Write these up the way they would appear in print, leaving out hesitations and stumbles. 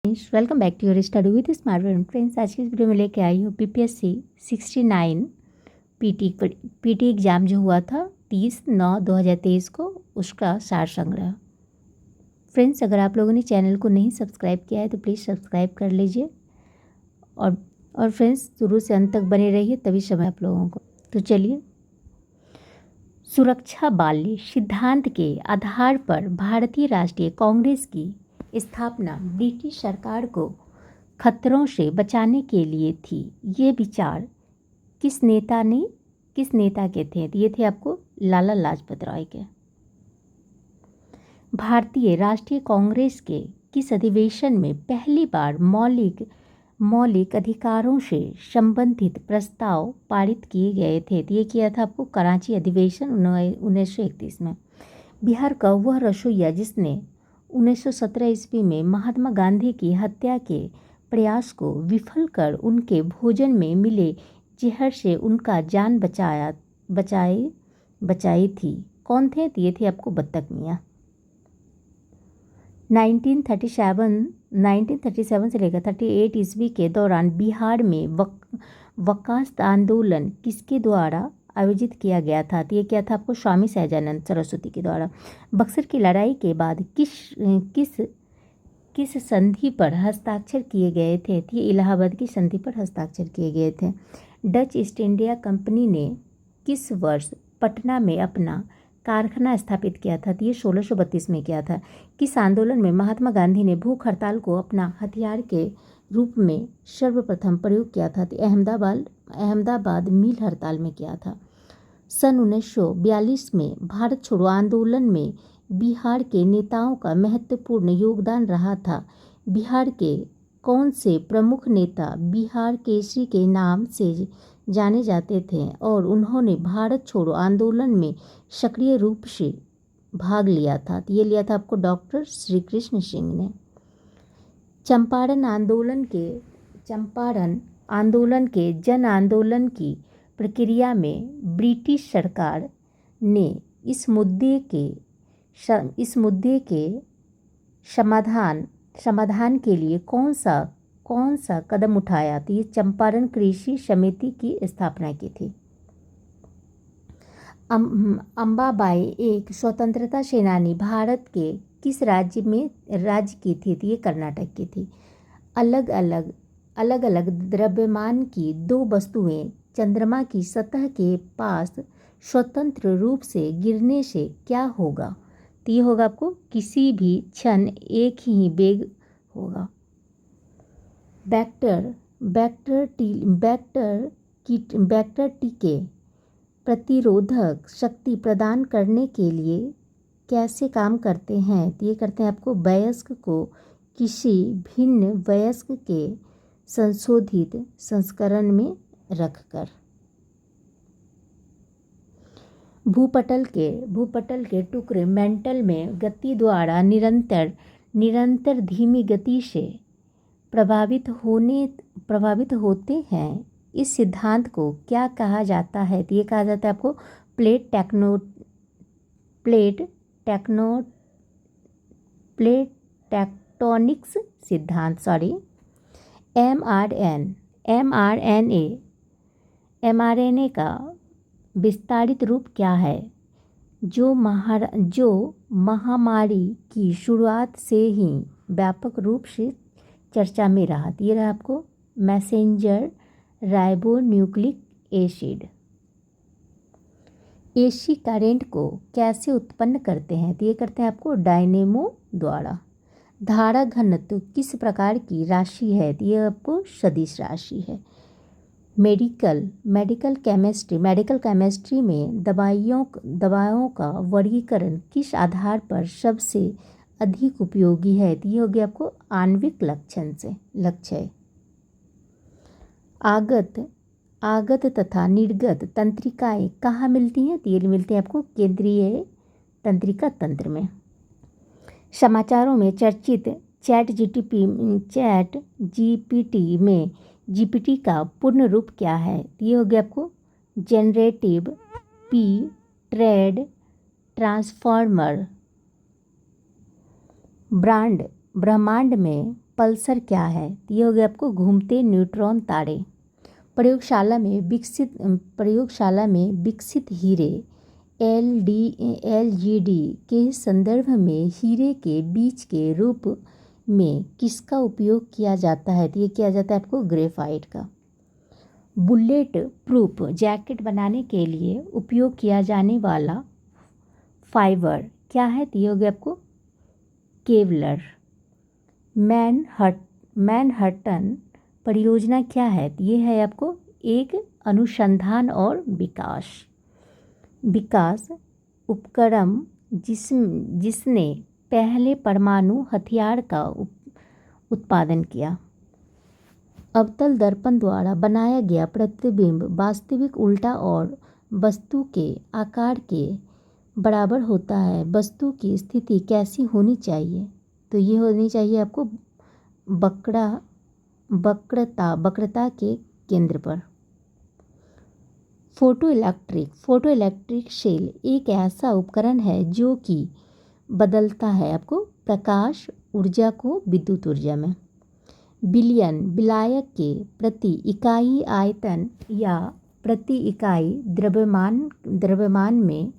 Welcome back to your study with smart friends. आज की इस वीडियो में लेके आई हूँ पीपीएससी 69 पीटी एग्ज़ाम जो हुआ था 30/9/2023 को, उसका सार संग्रह। फ्रेंड्स, अगर आप लोगों ने चैनल को नहीं सब्सक्राइब किया है तो प्लीज़ सब्सक्राइब कर लीजिए और फ्रेंड्स शुरू से अंत तक बने रहिए, तभी समय आप लोगों को। तो चलिए, सुरक्षा बाल्य सिद्धांत के आधार पर भारतीय राष्ट्रीय कांग्रेस की स्थापना ब्रिटिश सरकार को खतरों से बचाने के लिए थी। ये विचार किस नेता के थे? ये थे आपको लाला लाजपत राय के। भारतीय राष्ट्रीय कांग्रेस के किस अधिवेशन में पहली बार मौलिक अधिकारों से संबंधित प्रस्ताव पारित किए गए थे? ये किया था आपको कराची अधिवेशन 1931 में। बिहार का वह रसोइया जिसने 1917 ईस्वी में महात्मा गांधी की हत्या के प्रयास को विफल कर उनके भोजन में मिले जहर से उनका जान बचाई थी, कौन थे? ये थे आपको बत्तख मियाँ। 1937 से लेकर 38 ईस्वी के दौरान बिहार में वकास्त आंदोलन किसके द्वारा आयोजित किया गया था? तो ये क्या था आपको स्वामी सहजानंद सरस्वती के द्वारा। बक्सर की लड़ाई के बाद किस संधि पर हस्ताक्षर किए गए थे? तो ये इलाहाबाद की संधि पर हस्ताक्षर किए गए थे। डच ईस्ट इंडिया कंपनी ने किस वर्ष पटना में अपना कारखाना स्थापित किया था? तो ये 1632 में किया था। किस आंदोलन में महात्मा गांधी ने भूख हड़ताल को अपना हथियार के रूप में सर्वप्रथम प्रयोग किया था? तो अहमदाबाद मिल हड़ताल में किया था। सन 1942 में भारत छोड़ो आंदोलन में बिहार के नेताओं का महत्वपूर्ण योगदान रहा था। बिहार के कौन से प्रमुख नेता बिहार केसरी के नाम से जाने जाते थे और उन्होंने भारत छोड़ो आंदोलन में सक्रिय रूप से भाग लिया था? तो ये लिया था आपको डॉक्टर श्री कृष्ण सिंह ने। चंपारण आंदोलन के जन आंदोलन की प्रक्रिया में ब्रिटिश सरकार ने इस मुद्दे के समाधान के लिए कौन सा कदम उठाया? तो ये चंपारण कृषि समिति की स्थापना की थी। अंबाबाई एक स्वतंत्रता सेनानी भारत के किस राज्य की थी? तो ये कर्नाटक की थी। अलग अलग द्रव्यमान की दो वस्तुएं चंद्रमा की सतह के पास स्वतंत्र रूप से गिरने से क्या होगा? तो ये होगा आपको किसी भी क्षण एक ही वेग होगा। बैक्टर टीके प्रतिरोधक शक्ति प्रदान करने के लिए कैसे काम करते हैं? तो ये करते हैं आपको वयस्क को किसी भिन्न वयस्क के संशोधित संस्करण में रखकर। भूपटल के टुकड़े मेंटल में गति द्वारा निरंतर धीमी गति से प्रभावित होते हैं। इस सिद्धांत को क्या कहा जाता है? तो ये कहा जाता है आपको प्लेट टेक्टोनिक्स सिद्धांत। mRNA का विस्तारित रूप क्या है जो महामारी की शुरुआत से ही व्यापक रूप से चर्चा में रहा? ये रहा आपको messenger ribonucleic acid. AC current को कैसे उत्पन्न करते हैं? तो ये करते हैं आपको डायनेमो द्वारा। धारा घनत्व किस प्रकार की राशि है? तो ये आपको सदिश राशि है। मेडिकल केमिस्ट्री में दवाओं का वर्गीकरण किस आधार पर सबसे अधिक उपयोगी है? तो ये हो गया आपको आणविक लक्ष्य। आगत तथा निर्गत तंत्रिकाएं कहाँ मिलती हैं? तो ये मिलती हैं आपको केंद्रीय तंत्रिका तंत्र में। समाचारों में चर्चित चैट जीपीटी में जीपीटी का पूर्ण रूप क्या है? तो ये हो गया आपको जनरेटिव ट्रेड ट्रांसफॉर्मर। ब्रह्मांड में पल्सर क्या है? तो ये हो गया आपको घूमते न्यूट्रॉन तारे। प्रयोगशाला में विकसित हीरे LGD के संदर्भ में हीरे के बीज के रूप में किसका उपयोग किया जाता है? तो ये किया जाता है आपको ग्रेफाइट का। बुलेट प्रूफ जैकेट बनाने के लिए उपयोग किया जाने वाला फाइबर क्या है? तो ये हो गया आपको केवलर। मैनहट्टन परियोजना क्या है? तो ये है आपको एक अनुसंधान और विकास उपक्रम जिसने पहले परमाणु हथियार का उत्पादन किया। अवतल दर्पण द्वारा बनाया गया प्रतिबिंब वास्तविक उल्टा और वस्तु के आकार के बराबर होता है। वस्तु की स्थिति कैसी होनी चाहिए? तो ये होनी चाहिए आपको वक्रता के केंद्र पर। फोटो इलेक्ट्रिक सेल एक ऐसा उपकरण है जो कि बदलता है आपको प्रकाश ऊर्जा को विद्युत ऊर्जा में। बिलियन विलायक के प्रति इकाई आयतन या प्रति इकाई द्रव्यमान में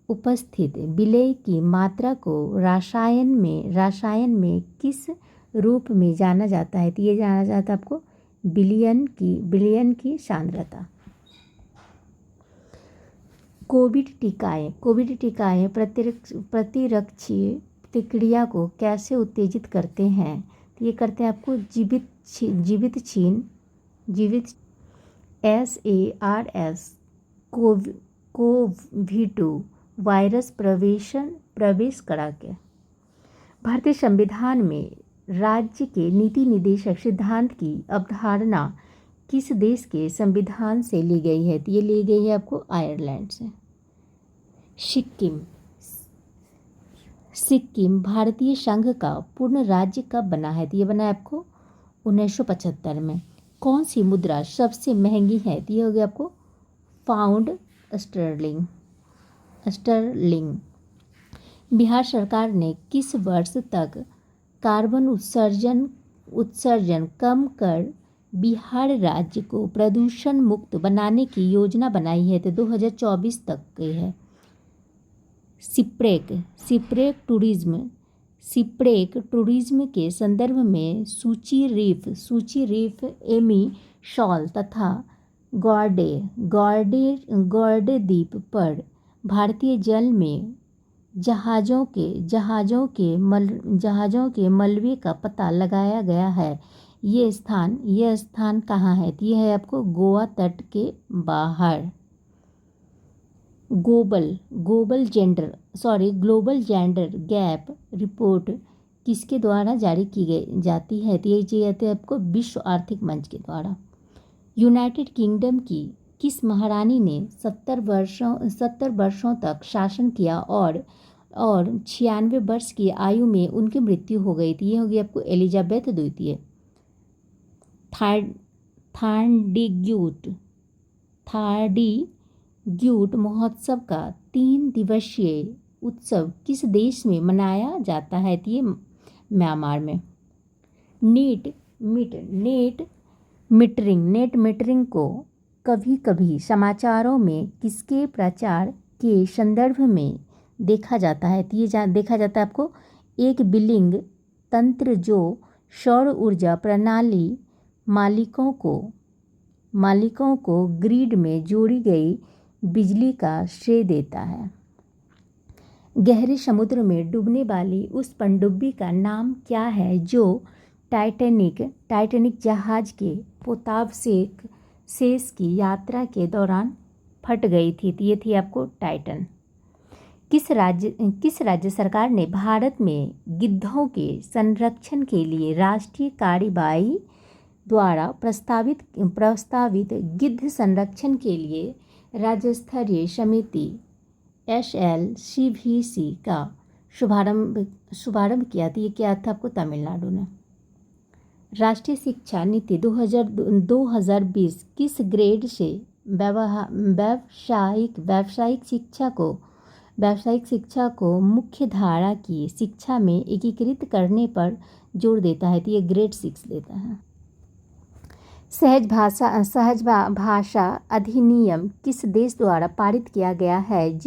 उपस्थित विलेय की मात्रा को रसायन में किस रूप में जाना जाता है? तो ये जाना जाता है आपको बिलियन की सांद्रता। कोविड टीकाएं प्रतिरक्षी प्रतिक्रिया को कैसे उत्तेजित करते हैं? तो ये करते हैं आपको जीवित SARS CoV-2 वायरस प्रवेश करा के। भारतीय संविधान में राज्य के नीति निदेशक सिद्धांत की अवधारणा किस देश के संविधान से ली गई है? तो ये ली गई है आपको आयरलैंड से। सिक्किम भारतीय संघ का पूर्ण राज्य कब बना है? तो ये बना है आपको 1975 में। कौन सी मुद्रा सबसे महंगी है? तो ये हो गया आपको पाउंड स्टर्लिंग। बिहार सरकार ने किस वर्ष तक कार्बन उत्सर्जन कम कर बिहार राज्य को प्रदूषण मुक्त बनाने की योजना बनाई है? तो 2024 तक की है। सिप्रेक टूरिज्म के संदर्भ में सूची रीफ एमी शॉल तथा गॉर्डे द्वीप पर भारतीय जल में जहाज़ों के मलबे का पता लगाया गया है। ये स्थान कहाँ है? तो ये है आपको गोवा तट के बाहर। ग्लोबल जेंडर गैप रिपोर्ट किसके द्वारा जारी की जाती है? तो ये जाती है आपको विश्व आर्थिक मंच के द्वारा। यूनाइटेड किंगडम की किस महारानी ने 70 वर्षों तक शासन किया और 96 वर्ष की आयु में उनकी मृत्यु हो गई थी? ये होगी आपको एलिजाबेथ द्वितीय। थार्डीग्यूट महोत्सव का 3 दिवसीय उत्सव किस देश में मनाया जाता है? तो ये म्यांमार में। नेट मीटरिंग को कभी कभी समाचारों में किसके प्रचार के संदर्भ में देखा जाता है? तो ये देखा जाता है आपको एक बिलिंग तंत्र जो सौर ऊर्जा प्रणाली मालिकों को ग्रिड में जोड़ी गई बिजली का श्रेय देता है। गहरे समुद्र में डूबने वाली उस पनडुब्बी का नाम क्या है जो टाइटैनिक जहाज के पोतावशेष की यात्रा के दौरान फट गई थी? तो ये थी आपको टाइटन। किस राज्य सरकार ने भारत में गिद्धों के संरक्षण के लिए राष्ट्रीय कार्यवाही द्वारा प्रस्तावित गिद्ध संरक्षण के लिए राज्य स्तरीय समिति SLCVC का शुभारंभ किया? तो ये क्या था आपको तमिलनाडु ने। राष्ट्रीय शिक्षा नीति 2020 किस ग्रेड से व्यावसायिक शिक्षा को मुख्य धारा की शिक्षा में एकीकृत करने पर जोड़ देता है, तो ये ग्रेड 6 देता है। सहज भाषा अधिनियम किस देश द्वारा पारित किया गया है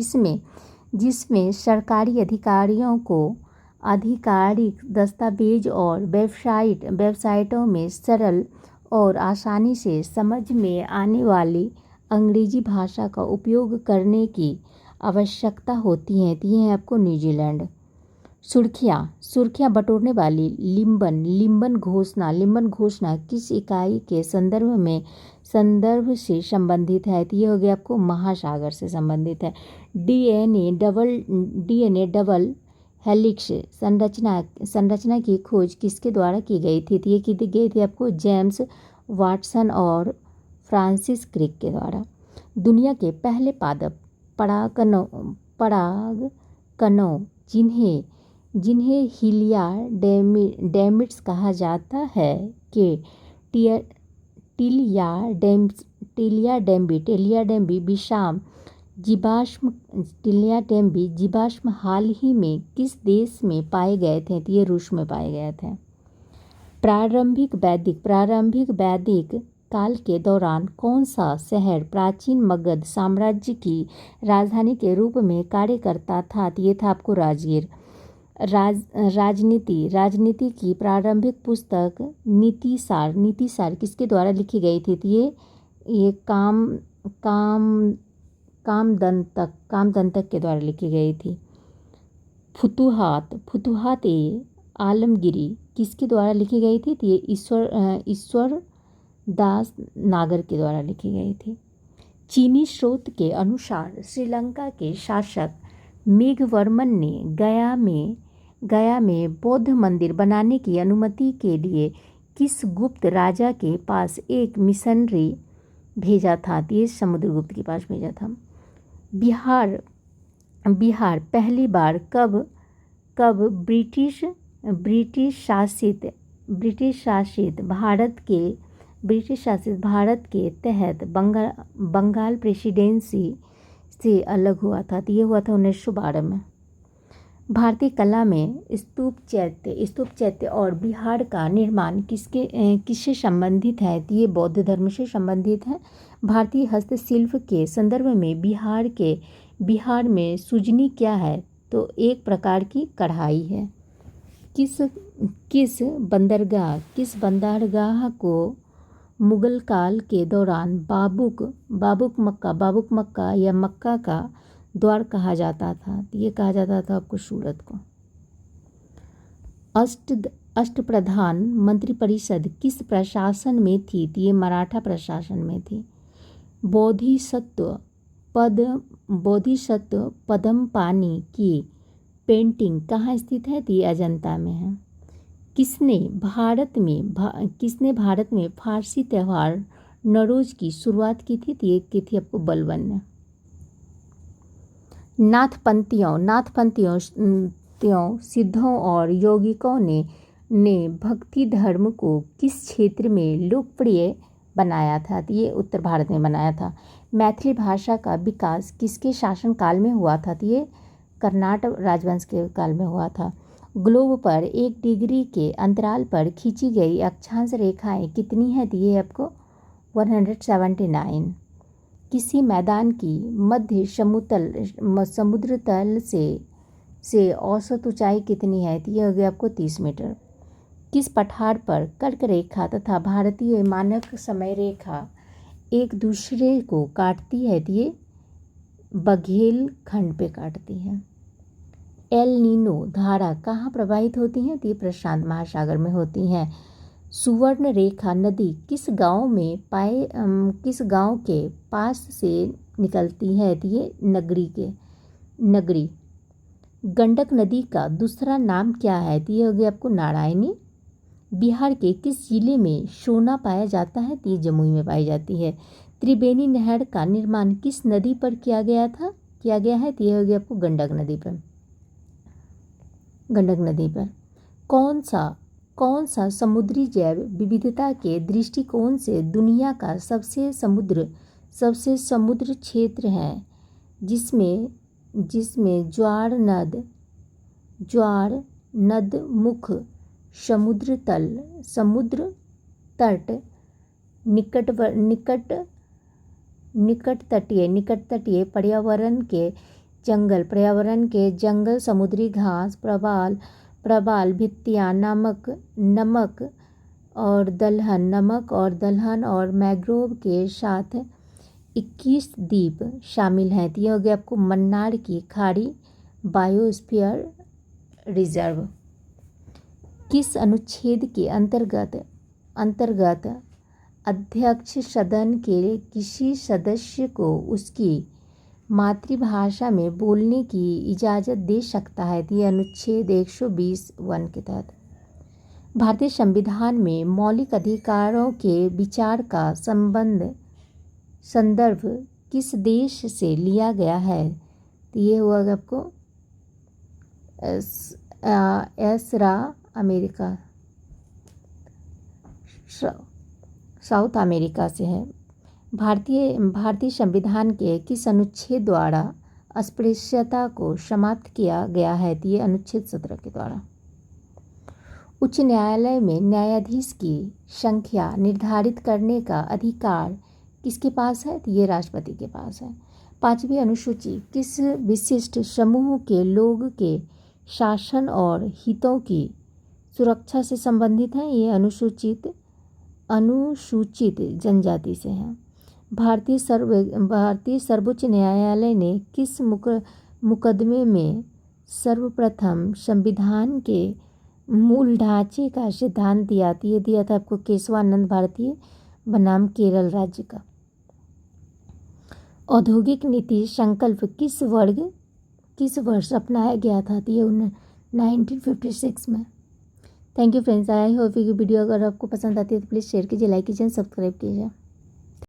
जिसमें सरकारी अधिकारियों को आधिकारिक दस्तावेज और वेबसाइटों में सरल और आसानी से समझ में आने वाली अंग्रेजी भाषा का उपयोग करने की आवश्यकता होती है। तो ये है आपको न्यूजीलैंड। सुर्खियाँ बटोरने वाली लिम्बन घोषणा किस इकाई के संदर्भ से संबंधित है? तो ये हो गया आपको महासागर से संबंधित है। डीएनए डबल हेलिक्स संरचना की खोज किसके द्वारा की गई थी? तो ये की गई थी आपको जेम्स वाटसन और फ्रांसिस क्रिक के द्वारा। दुनिया के पहले पादप परागकणों जिन्हें हीलिया डेमिट्स कहा जाता है कि टिलिया डेम्बी जीवाश्म हाल ही में किस देश में पाए गए थे? तो ये रूस में पाए गए थे। प्रारंभिक वैदिक काल के दौरान कौन सा शहर प्राचीन मगध साम्राज्य की राजधानी के रूप में कार्य करता था? तो ये था आपको राजगीर। राजनीति की प्रारंभिक पुस्तक नीतिसार किसके द्वारा लिखी गई थी? तो ये कामदंतक के द्वारा लिखी गई थी। फुतुहात आलमगिरी किसके द्वारा लिखी गई थी? तो ये ईश्वर दास नागर के द्वारा लिखी गई थी। चीनी स्रोत के अनुसार श्रीलंका के शासक मेघवर्मन ने गया में बौद्ध मंदिर बनाने की अनुमति के लिए किस गुप्त राजा के पास एक मिशनरी भेजा था? तो ये समुद्रगुप्त के पास भेजा था। बिहार पहली बार कब ब्रिटिश शासित भारत के तहत बंगाल प्रेसिडेंसी से अलग हुआ था? तो ये हुआ था 1912 में। भारतीय कला में स्तूप चैत्य और बिहार का निर्माण किससे संबंधित है? तो ये बौद्ध धर्म से संबंधित है। भारतीय हस्तशिल्प के संदर्भ में बिहार में सुजनी क्या है? तो एक प्रकार की कढ़ाई है। किस बंदरगाह को मुगल काल के दौरान बाबुक मक्का या मक्का का द्वार कहा जाता था? तो ये कहा जाता था आपको सूरत को। अष्टप्रधान मंत्रिपरिषद किस प्रशासन में थी? तो ये मराठा प्रशासन में थी। बोधिसत्व पद्मपाणि की पेंटिंग कहाँ स्थित है? तो ये अजंता में है। किसने भारत में फारसी त्यौहार नौरोज की शुरुआत की थी? तो ये की थी आपको बलबन ने। नाथपंथियों सिद्धों और यौगिकों ने भक्ति धर्म को किस क्षेत्र में लोकप्रिय बनाया था? तो ये उत्तर भारत में बनाया था। मैथिली भाषा का विकास किसके शासन काल में हुआ था? तो ये कर्नाटक राजवंश के काल में हुआ था। ग्लोब पर 1 डिग्री के अंतराल पर खींची गई अक्षांश रेखाएं कितनी हैं? तो ये आपको 179। किसी मैदान की मध्य समुद्र तल से औसत ऊंचाई कितनी है? तो ये हो गया आपको 30 मीटर। किस पठार पर कर्क रेखा तथा भारतीय मानक समय रेखा एक दूसरे को काटती है? तो ये बघेलखंड पे काटती है। एल नीनो धारा कहाँ प्रवाहित होती हैं? तो ये प्रशांत महासागर में होती हैं। सुवर्ण रेखा नदी किस गांव के पास से निकलती है? तो ये नगरी। गंडक नदी का दूसरा नाम क्या है? तो ये हो गया आपको नारायणी। बिहार के किस जिले में सोना पाया जाता है? तो ये जमुई में पाई जाती है। त्रिवेणी नहर का निर्माण किस नदी पर किया गया है? तो ये हो गया आपको गंडक नदी पर। कौन सा समुद्री जैव विविधता के दृष्टिकोण से दुनिया का सबसे समुद्र क्षेत्र है जिसमें ज्वार नद मुख समुद्र तट, निकट तटीय पर्यावरण के जंगल, समुद्री घास, प्रवाल भित्तियाँ, नमक और दलहन और मैंग्रोव के साथ 21 द्वीप शामिल हैं। तो ये हो गया आपको मन्नार की खाड़ी बायोस्फीयर रिजर्व। किस अनुच्छेद के अंतर्गत अध्यक्ष सदन के किसी सदस्य को उसकी मातृभाषा में बोलने की इजाज़त दे सकता है? तो ये अनुच्छेद 120(1) के तहत। भारतीय संविधान में मौलिक अधिकारों के विचार का संदर्भ किस देश से लिया गया है? तो ये हुआ आपको अमेरिका, साउथ अमेरिका से है। भारतीय संविधान के किस अनुच्छेद द्वारा अस्पृश्यता को समाप्त किया गया है? तो ये अनुच्छेद 17 के द्वारा। उच्च न्यायालय में न्यायाधीश की संख्या निर्धारित करने का अधिकार किसके पास है? तो ये राष्ट्रपति के पास है। 5वीं अनुसूची किस विशिष्ट समूह के लोग के शासन और हितों की सुरक्षा से संबंधित है? ये अनुसूचित जनजाति से है। भारतीय सर्वोच्च न्यायालय ने किस मुकदमे में सर्वप्रथम संविधान के मूल ढांचे का सिद्धांत दिया? ये दिया था आपको केशवानंद भारती बनाम केरल राज्य का। औद्योगिक नीति संकल्प किस वर्ष अपनाया गया था? तो ये 1956 में। Thank you friends, I hope ये वीडियो अगर आपको पसंद आती है तो प्लीज़ शेयर कीजिए, लाइक कीजिए, सब्सक्राइब कीजिए।